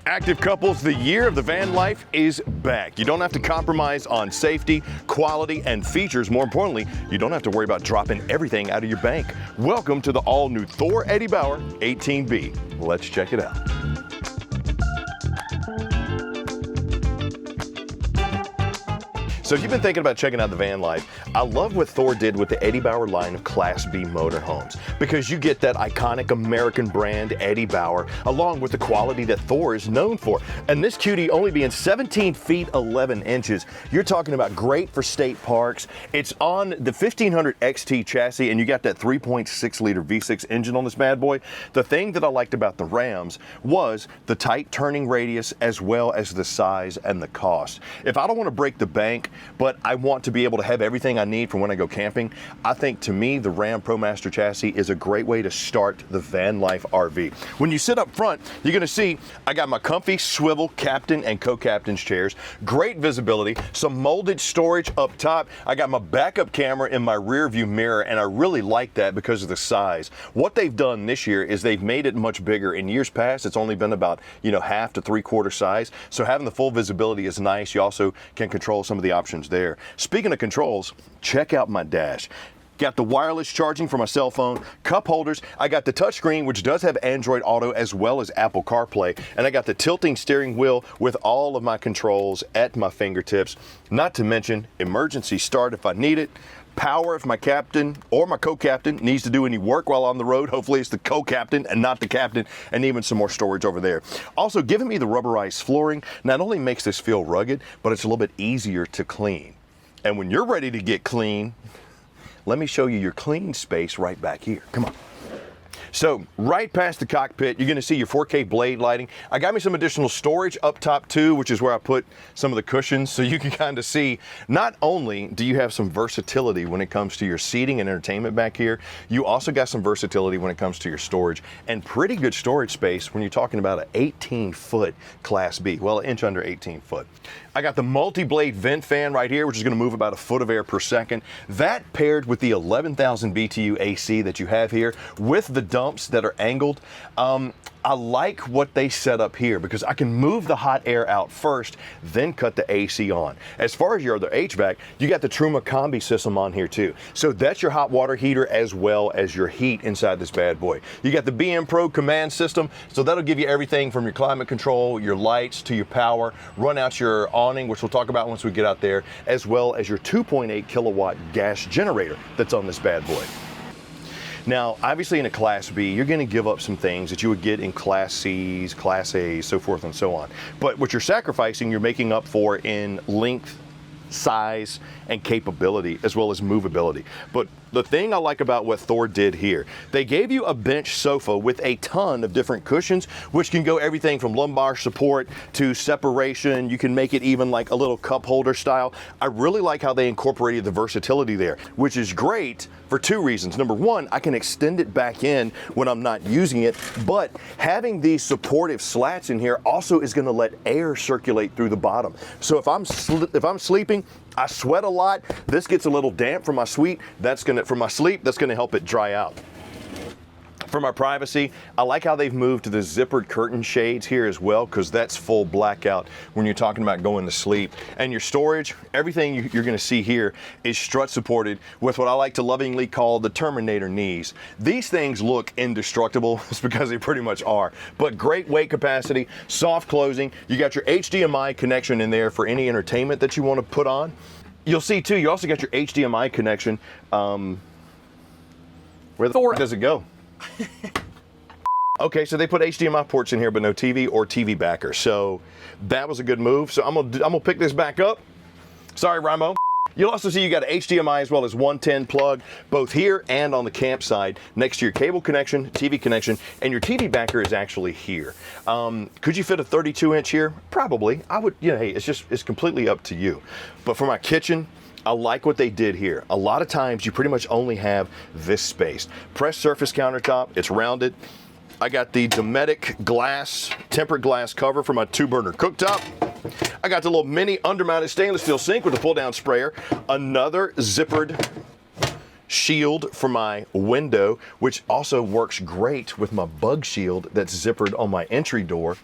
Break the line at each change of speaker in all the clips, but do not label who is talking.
Active couples, the year of the van life is back. You don't have to compromise on safety, quality, and features. More importantly, you don't have to worry about dropping everything out of your bank. Welcome to the all-new Thor Eddie Bauer 18B. Let's check it out. So if you've been thinking about checking out the van life, I love what Thor did with the Eddie Bauer line of Class B motorhomes, because you get that iconic American brand Eddie Bauer, along with the quality that Thor is known for. And this cutie only being 17 feet 11 inches, you're talking about great for state parks. It's on the 1500 XT chassis, and you got that 3.6 liter V6 engine on this bad boy. The thing that I liked about the Rams was the tight turning radius, as well as the size and the cost. If I don't want to break the bank, but I want to be able to have everything I need for when I go camping, I think, to me, the Ram ProMaster chassis is a great way to start the van life RV. When you sit up front, you're going to see I got my comfy swivel captain and co-captain's chairs, great visibility, some molded storage up top. I got my backup camera in my rear view mirror, and I really like that because of the size. What they've done this year is they've made it much bigger. In years past, it's only been about, half to 3/4 size. So having the full visibility is nice. You also can control some of the options there. Speaking of controls, check out my dash. Got the wireless charging for my cell phone, cup holders. I got the touchscreen, which does have Android Auto as well as Apple CarPlay. And I got the tilting steering wheel with all of my controls at my fingertips. Not to mention emergency start if I need it. Power if my captain or my co-captain needs to do any work while on the road. Hopefully it's the co-captain and not the captain, and even some more storage over there. Also, giving me the rubberized flooring not only makes this feel rugged, but it's a little bit easier to clean. And when you're ready to get clean, let me show you your clean space right back here. Come on. So right past the cockpit, you're going to see your 4K blade lighting. I got me some additional storage up top too, which is where I put some of the cushions, so you can kind of see not only do you have some versatility when it comes to your seating and entertainment back here, you also got some versatility when it comes to your storage, and pretty good storage space when you're talking about an 18-foot Class B, well, an inch under 18 foot. I got the multi-blade vent fan right here, which is going to move about a foot of air per second. That paired with the 11,000 BTU AC that you have here with the dumps that are angled. I like what they set up here because I can move the hot air out first, then cut the AC on. As far as your other HVAC, you got the Truma Combi system on here too. So that's your hot water heater as well as your heat inside this bad boy. You got the BM Pro command system, so that'll give you everything from your climate control, your lights, to your power, run out your awning, which we'll talk about once we get out there, as well as your 2.8 kilowatt gas generator that's on this bad boy. Now, obviously in a Class B, you're going to give up some things that you would get in Class C's, Class A's, so forth and so on. But what you're sacrificing, you're making up for in length, size, and capability, as well as movability. But the thing I like about what Thor did here, they gave you a bench sofa with a ton of different cushions, which can go everything from lumbar support to separation. You can make it even like a little cup holder style. I really like how they incorporated the versatility there, which is great for two reasons. Number one, I can extend it back in when I'm not using it, but having these supportive slats in here also is going to let air circulate through the bottom. So if I'm sleeping, I sweat a lot. This gets a little damp from my sleep. That's going to help it dry out. For my privacy, I like how they've moved to the zippered curtain shades here as well, because that's full blackout when you're talking about going to sleep. And your storage, everything you're going to see here is strut supported with what I like to lovingly call the Terminator knees. These things look indestructible. It's because they pretty much are. But great weight capacity, soft closing. You got your HDMI connection in there for any entertainment that you want to put on. You'll see too, you also got your HDMI connection. Where the f does it go? Okay, so they put HDMI ports in here, but no TV or TV backer. So that was a good move. So I'm gonna pick this back up. Sorry, Ramo. You'll also see you got an HDMI as well as 110 plug, both here and on the campsite, next to your cable connection, TV connection, and your TV backer is actually here. Could you fit a 32-inch here? Probably. I would, hey, it's completely up to you. But for my kitchen, I like what they did here. A lot of times you pretty much only have this space. Pressed surface countertop, it's rounded. I got the Dometic glass, tempered glass cover for my 2-burner cooktop. I got the little mini undermounted stainless steel sink with a pull-down sprayer. Another zippered shield for my window, which also works great with my bug shield that's zippered on my entry door.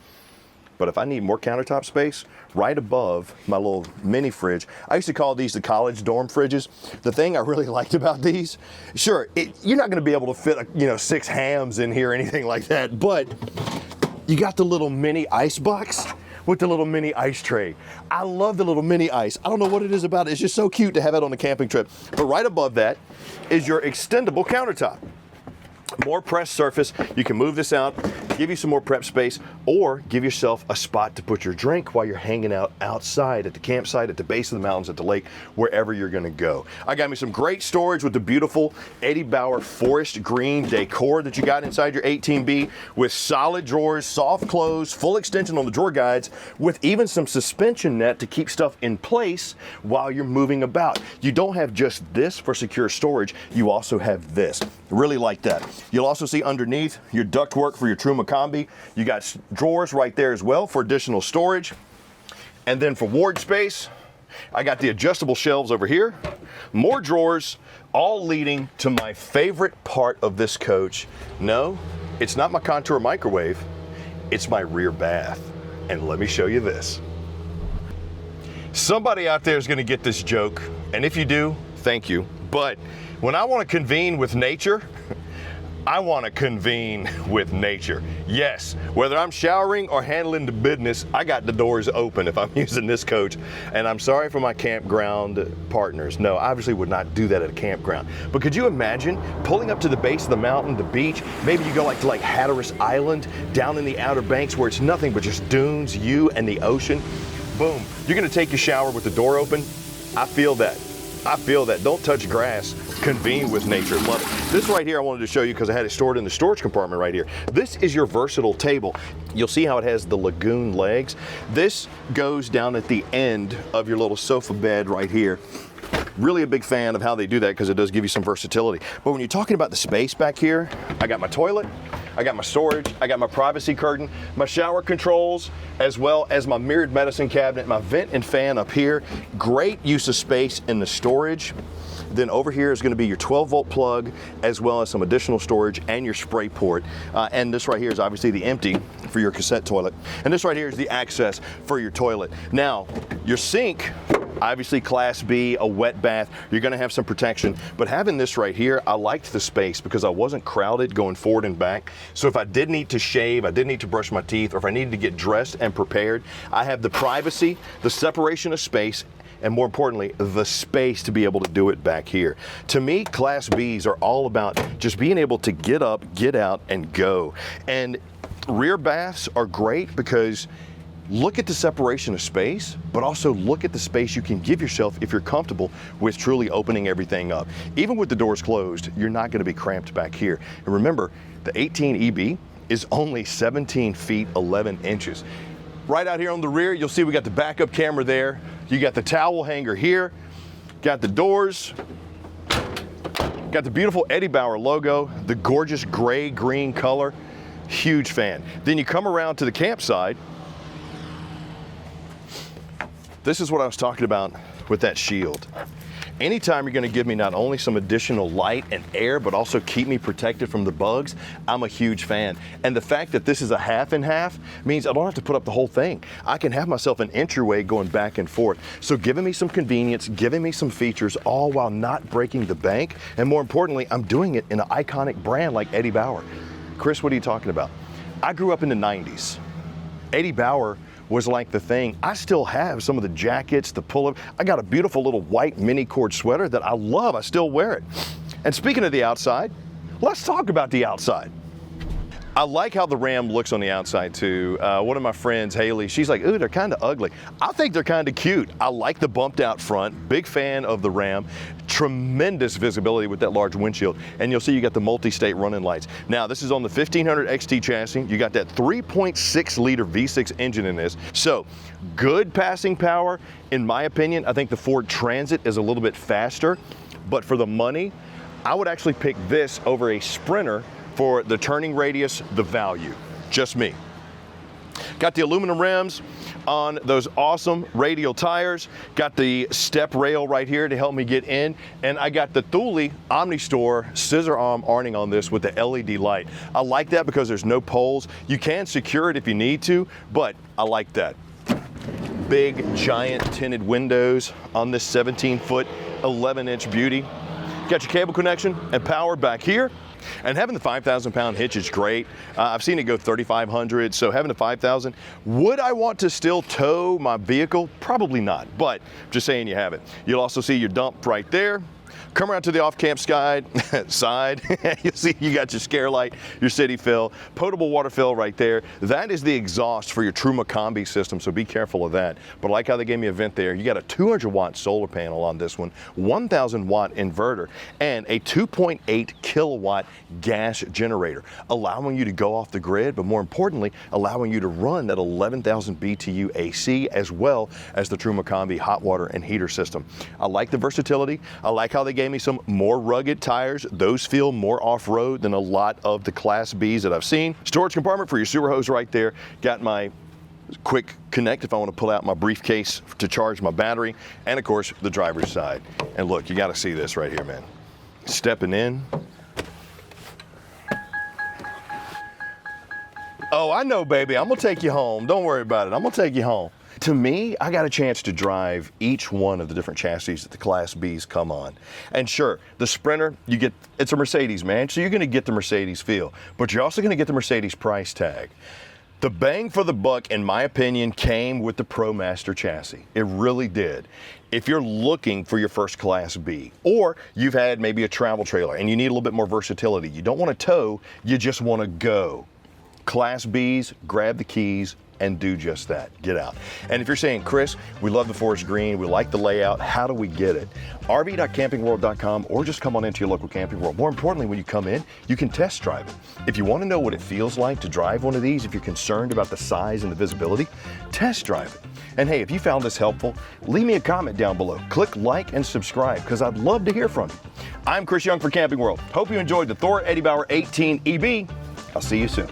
But if I need more countertop space, right above my little mini fridge, I used to call these the college dorm fridges. The thing I really liked about these, sure, you're not gonna be able to fit, 6 hams in here or anything like that, but you got the little mini ice box with the little mini ice tray. I love the little mini ice. I don't know what it is about it. It's just so cute to have it on a camping trip. But right above that is your extendable countertop. More pressed surface. You can move this out, give you some more prep space, or give yourself a spot to put your drink while you're hanging out outside at the campsite, at the base of the mountains, at the lake, wherever you're gonna go. I got me some great storage with the beautiful Eddie Bauer forest green decor that you got inside your 18B, with solid drawers, soft close, full extension on the drawer guides, with even some suspension net to keep stuff in place while you're moving about. You don't have just this for secure storage, you also have this. Really like that. You'll also see underneath your ductwork for your Truma Combi. You got drawers right there as well for additional storage. And then for ward space, I got the adjustable shelves over here, more drawers, all leading to my favorite part of this coach. No, it's not my Contour microwave, it's my rear bath. And let me show you this. Somebody out there is gonna get this joke, and if you do, thank you. But when I wanna convene with nature, I want to convene with nature. Yes, whether I'm showering or handling the business, I got the doors open if I'm using this coach. And I'm sorry for my campground partners. No, I obviously would not do that at a campground. But could you imagine pulling up to the base of the mountain, the beach? Maybe you go to Hatteras Island, down in the Outer Banks where it's nothing but just dunes, you and the ocean. Boom, you're gonna take your shower with the door open. I feel that. I feel that. Don't touch grass. Convene with nature. Love it. This right here I wanted to show you because I had it stored in the storage compartment right here. This is your versatile table. You'll see how it has the lagoon legs. This goes down at the end of your little sofa bed right here. Really a big fan of how they do that because it does give you some versatility. But when you're talking about the space back here, I got my toilet, I got my storage, I got my privacy curtain, my shower controls, as well as my mirrored medicine cabinet, my vent and fan up here. Great use of space in the storage. Then over here is going to be your 12-volt plug, as well as some additional storage and your spray port. And this right here is obviously the empty for your cassette toilet. And this right here is the access for your toilet. Now, your sink, obviously Class B, a wet bath, you're gonna have some protection, but having this right here, I liked the space because I wasn't crowded going forward and back. So if I did need to shave, I did need to brush my teeth, or if I needed to get dressed and prepared, I have the privacy, the separation of space, and more importantly, the space to be able to do it back here. To me, Class Bs are all about just being able to get up, get out, and go. And rear baths are great because look at the separation of space, but also look at the space you can give yourself if you're comfortable with truly opening everything up. Even with the doors closed, you're not gonna be cramped back here. And remember, the 18EB is only 17 feet, 11 inches. Right out here on the rear, you'll see we got the backup camera there. You got the towel hanger here, got the doors, got the beautiful Eddie Bauer logo, the gorgeous gray-green color, huge fan. Then you come around to the campsite. This is what I was talking about with that shield. Anytime you're gonna give me not only some additional light and air, but also keep me protected from the bugs, I'm a huge fan. And the fact that this is a half and half means I don't have to put up the whole thing. I can have myself an entryway going back and forth. So giving me some convenience, giving me some features, all while not breaking the bank. And more importantly, I'm doing it in an iconic brand like Eddie Bauer. Chris, what are you talking about? I grew up in the 90s. Eddie Bauer was like the thing. I still have some of the jackets, the pull-up. I got a beautiful little white mini cord sweater that I love. I still wear it. And speaking of the outside, let's talk about the outside. I like how the Ram looks on the outside too. One of my friends, Haley, she's like, ooh, they're kind of ugly. I think they're kind of cute. I like the bumped out front, big fan of the Ram. Tremendous visibility with that large windshield. And you'll see you got the multi-state running lights. Now, this is on the 1500 XT chassis. You got that 3.6 liter V6 engine in this. So good passing power. In my opinion, I think the Ford Transit is a little bit faster, but for the money, I would actually pick this over a Sprinter for the turning radius, the value. Just me. Got the aluminum rims, on those awesome radial tires. Got the step rail right here to help me get in. And I got the Thule OmniStore scissor arm awning on this with the LED light. I like that because there's no poles. You can secure it if you need to, but I like that. Big, giant tinted windows on this 17-foot, 11-inch beauty. Got your cable connection and power back here. And having the 5,000-pound hitch is great. I've seen it go 3,500, so having the 5,000, would I want to still tow my vehicle? Probably not, but just saying you have it. You'll also see your dump right there. Come around to the off-camp side, you'll see you got your scare light, your city fill, potable water fill right there. That is the exhaust for your Truma Combi system, so be careful of that. But I like how they gave me a vent there. You got a 200-watt solar panel on this one, 1,000-watt inverter, and a 2.8 kilowatt gas generator, allowing you to go off the grid, but more importantly, allowing you to run that 11,000 BTU AC as well as the Truma Combi hot water and heater system. I like the versatility. I like how they gave me some more rugged tires. Those feel more off-road than a lot of the Class Bs that I've seen. Storage compartment for your sewer hose right there. Got my quick connect if I want to pull out my briefcase to charge my battery. And of course, the driver's side. And look, you got to see this right here, man. Stepping in. Oh, I know, baby. I'm going to take you home. Don't worry about it. I'm going to take you home. To me, I got a chance to drive each one of the different chassis that the Class Bs come on. And sure, the Sprinter, it's a Mercedes, man, so you're gonna get the Mercedes feel, but you're also gonna get the Mercedes price tag. The bang for the buck, in my opinion, came with the ProMaster chassis. It really did. If you're looking for your first Class B, or you've had maybe a travel trailer and you need a little bit more versatility, you don't wanna tow, you just wanna go. Class Bs, grab the keys, and do just that, get out. And if you're saying, Chris, we love the forest green, we like the layout, how do we get it? rv.campingworld.com, or just come on into your local Camping World. More importantly, when you come in, you can test drive it. If you want to know what it feels like to drive one of these, if you're concerned about the size and the visibility, test drive it. And hey, if you found this helpful, leave me a comment down below. Click like and subscribe, because I'd love to hear from you. I'm Chris Young for Camping World. Hope you enjoyed the Thor Eddie Bauer 18EB. I'll see you soon.